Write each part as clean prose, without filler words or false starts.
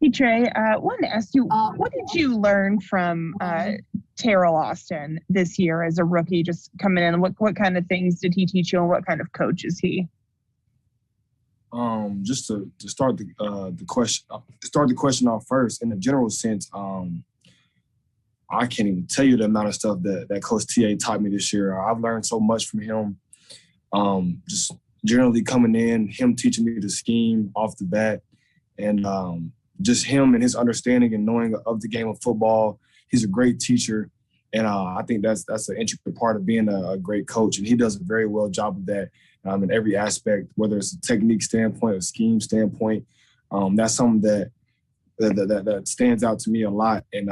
Hey Trey, wanted to ask you, what did you learn from Teryl Austin this year as a rookie, just coming in? What kind of things did he teach you, and what kind of coach is he? Just to start the question off first. In a general sense, I can't even tell you the amount of stuff that Coach TA taught me this year. I've learned so much from him. Just generally coming in, him teaching me the scheme off the bat, and just him and his understanding and knowing of the game of football. He's a great teacher, and I think that's an intricate part of being a great coach, and he does a very well job of that in every aspect, whether it's a technique standpoint or scheme standpoint. That's something that stands out to me a lot, and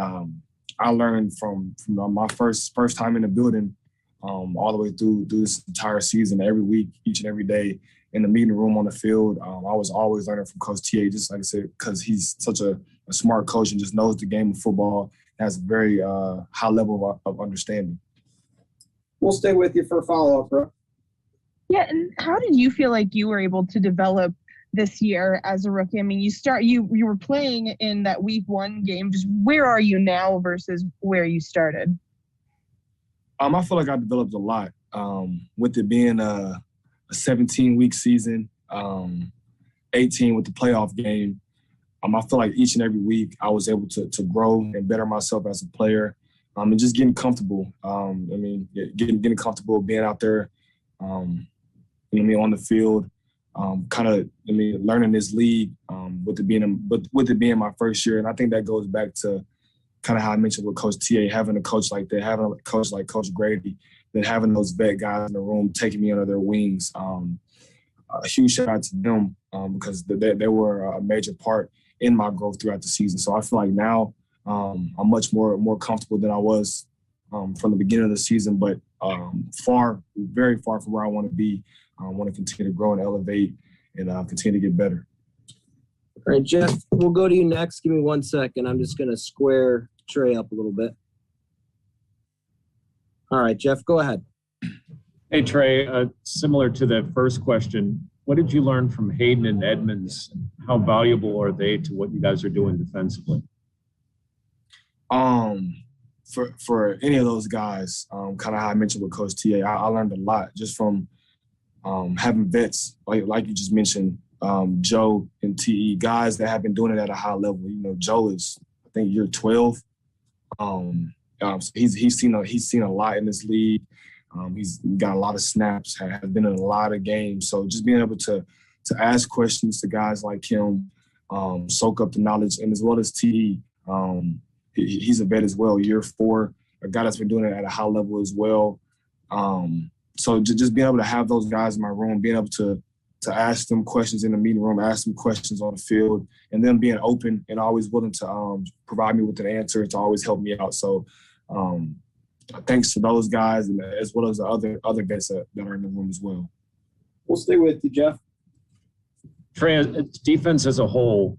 I learned from my first time in the building all the way through this entire season, every week, each and every day, in the meeting room, on the field. I was always learning from Coach TA, just like I said, because he's such a smart coach and just knows the game of football, has a very high level of understanding. We'll stay with you for a follow-up, bro. Yeah, and how did you feel like you were able to develop this year as a rookie? I mean, you were playing in that week one game. Just where are you now versus where you started? I feel like I developed a lot with it being a 17-week season, 18 with the playoff game. I feel like each and every week I was able to grow and better myself as a player, and just getting comfortable. Getting comfortable being out there, on the field. Learning this league with it being my first year, and I think that goes back to kind of how I mentioned with Coach TA, having a coach like that, having a coach like Coach Grady, then having those vet guys in the room taking me under their wings. A huge shout out to them because they were a major part in my growth throughout the season. So I feel like now I'm much more comfortable than I was from the beginning of the season, but very far from where I want to be. I want to continue to grow and elevate and continue to get better. All right, Jeff, we'll go to you next. Give me 1 second. I'm just going to square Trey up a little bit. All right, Jeff, go ahead. Hey, Trey, similar to the first question, what did you learn from Hayden and Edmonds? How valuable are they to what you guys are doing defensively? For any of those guys, kind of how I mentioned with Coach TA, I learned a lot just from having vets, like you just mentioned, Joe and TE, guys that have been doing it at a high level. Joe is, I think, year 12. So he's seen a lot in this league. He's got a lot of snaps, has been in a lot of games. So just being able to ask questions to guys like him, soak up the knowledge, and as well as TE, he's a vet as well, year 4, a guy that's been doing it at a high level as well. So just being able to have those guys in my room, being able to ask them questions in the meeting room, ask them questions on the field, and them being open and always willing to provide me with an answer to always help me out. So thanks to those guys, and as well as the other vets that are in the room as well. We'll stay with you, Jeff. Trey, defense as a whole,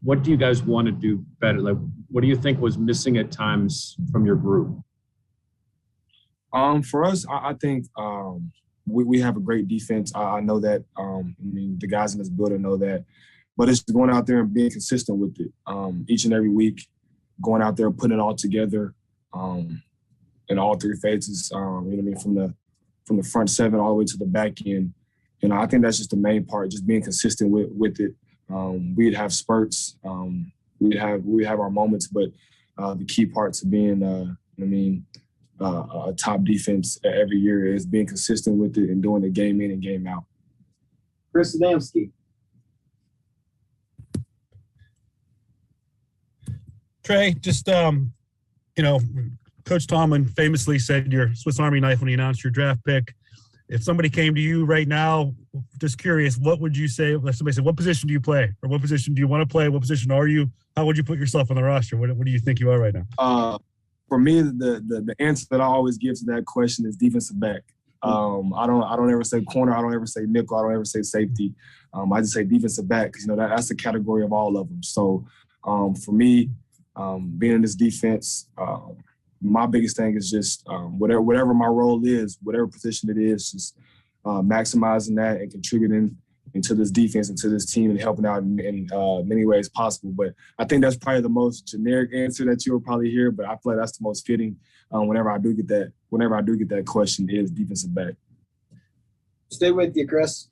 what do you guys want to do better? Like, what do you think was missing at times from your group? For us, I think we have a great defense. I know that. The guys in this building know that. But it's going out there and being consistent with it each and every week, going out there, putting it all together in all 3 phases, from the front 7 all the way to the back end. I think that's just the main part, just being consistent with it. We'd have spurts. We'd have our moments, but the key parts of being, a top defense every year is being consistent with it and doing it game in and game out. Chris Adamski. Trey, just, Coach Tomlin famously said your Swiss Army knife when he announced your draft pick. If somebody came to you right now, just curious, what would you say? If somebody said, what position do you play? Or what position do you want to play? What position are you? How would you put yourself on the roster? What do you think you are right now? For me, the answer that I always give to that question is defensive back. I don't ever say corner. I don't ever say nickel. I don't ever say safety. I just say defensive back because that's the category of all of them. So for me, being in this defense, my biggest thing is just whatever my role is, whatever position it is, just maximizing that and contributing into this defense and to this team and helping out in many ways possible. But I think that's probably the most generic answer that you'll probably hear, but I feel like that's the most fitting whenever I do get that question is defensive back. Stay with you, Chris.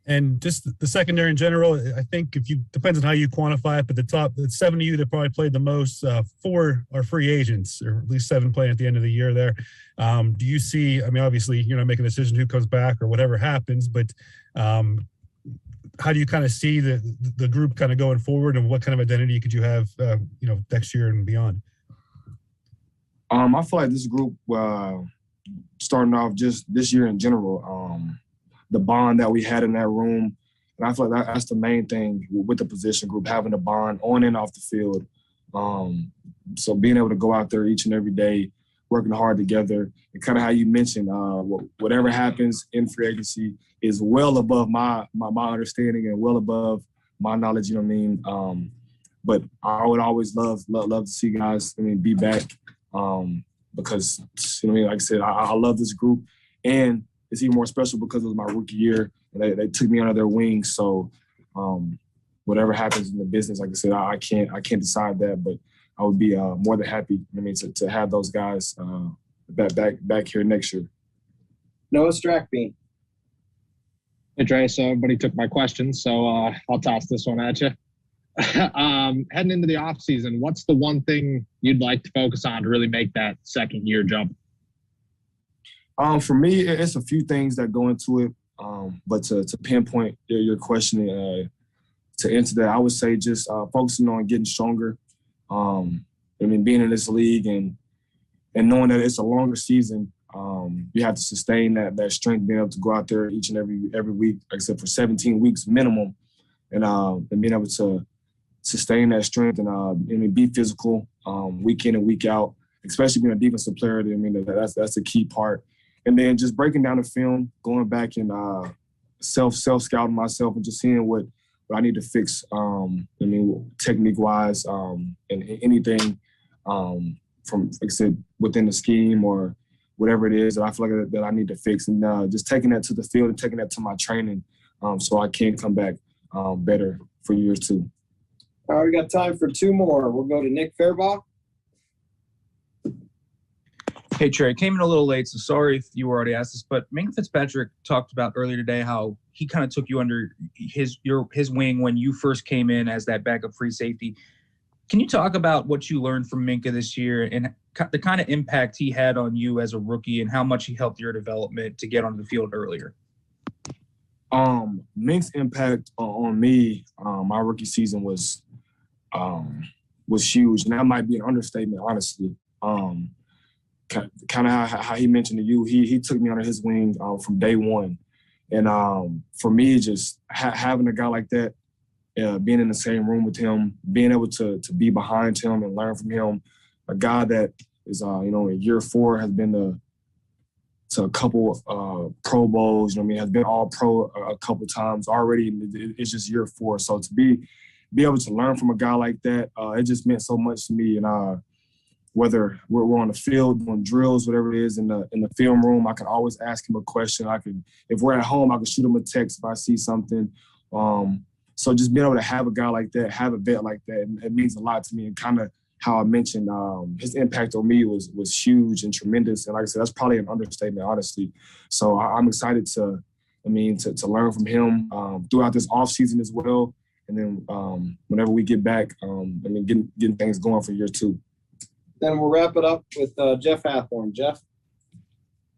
And just the secondary in general, I think depends on how you quantify it, but the 7 of you that probably played the most, 4 are free agents, or at least 7 playing at the end of the year there. Do you see, I mean, obviously you're not making a decision who comes back or whatever happens, but how do you kind of see the group kind of going forward, and what kind of identity could you have, next year and beyond? I feel like this group, starting off just this year in general, the bond that we had in that room. And I feel like that's the main thing with the position group, having a bond on and off the field. So being able to go out there each and every day, working hard together, and kind of how you mentioned, whatever happens in free agency is well above my understanding and well above my knowledge, you know what I mean? But I would always love to see guys, be back because, like I said, I love this group. And it's even more special because it was my rookie year, and they took me under their wing. So whatever happens in the business, like I said, I can't decide that, but I would be more than happy, to have those guys back here next year. Noah Strackbean. Hey, Trey, so everybody took my questions, so I'll toss this one at you. Heading into the offseason, what's the one thing you'd like to focus on to really make that second year jump? For me, it's a few things that go into it, but to pinpoint your question, to answer that, I would say just focusing on getting stronger. Being in this league and knowing that it's a longer season, you have to sustain that strength, being able to go out there each and every week, like I said, for 17 weeks minimum, and being able to sustain that strength and be physical week in and week out, especially being a defensive player. That's a key part. And then just breaking down the film, going back and self-scouting myself and just seeing what I need to fix, technique-wise, and anything from, like I said, within the scheme or whatever it is that I feel like that I need to fix. And just taking that to the field and taking that to my training so I can come back better for years two. All right, we got time for 2 more. We'll go to Nick Fairbaugh. Hey, Trey, came in a little late, so sorry if you already asked this, but Minka Fitzpatrick talked about earlier today how he kind of took you under his wing when you first came in as that backup free safety. Can you talk about what you learned from Minka this year and the kind of impact he had on you as a rookie and how much he helped your development to get onto the field earlier? Mink's impact on me, my rookie season was huge, and that might be an understatement, honestly. Kind of how he mentioned to you, he took me under his wing from day one. And for me, just having a guy like that, being in the same room with him, being able to be behind him and learn from him, a guy that is, in year 4 has been to a couple Pro Bowls, has been all pro a couple times already. It's just year 4. So to be able to learn from a guy like that, it just meant so much to me. And whether we're on the field doing drills, whatever it is, in the film room, I can always ask him a question. If we're at home, I can shoot him a text if I see something. So just being able to have a guy like that, have a vet like that, it means a lot to me. And kind of how I mentioned, his impact on me was huge and tremendous. And like I said, that's probably an understatement, honestly. So I'm excited to learn from him throughout this offseason as well. And then whenever we get back, getting things going for year 2. Then we'll wrap it up with Jeff Hathorn. Jeff?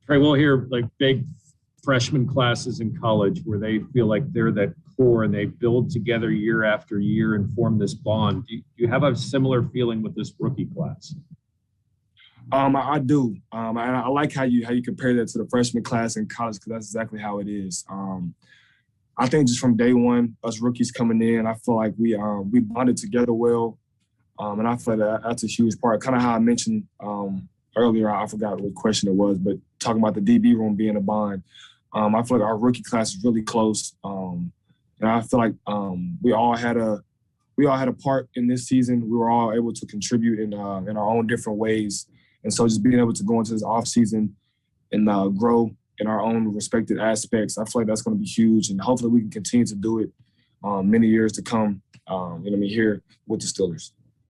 Trey, we'll hear like big freshman classes in college where they feel like they're that core and they build together year after year and form this bond. Do you have a similar feeling with this rookie class? I do. And I like how you compare that to the freshman class in college, because that's exactly how it is. I think just from day one, us rookies coming in, I feel like we bonded together well. And I feel like that's a huge part. Kind of how I mentioned earlier, I forgot what question it was, but talking about the DB room being a bond. I feel like our rookie class is really close. And I feel like we all had a part in this season. We were all able to contribute in our own different ways. And so just being able to go into this offseason and grow in our own respected aspects. I feel like that's going to be huge, and hopefully we can continue to do it many years to come. Here with the Steelers.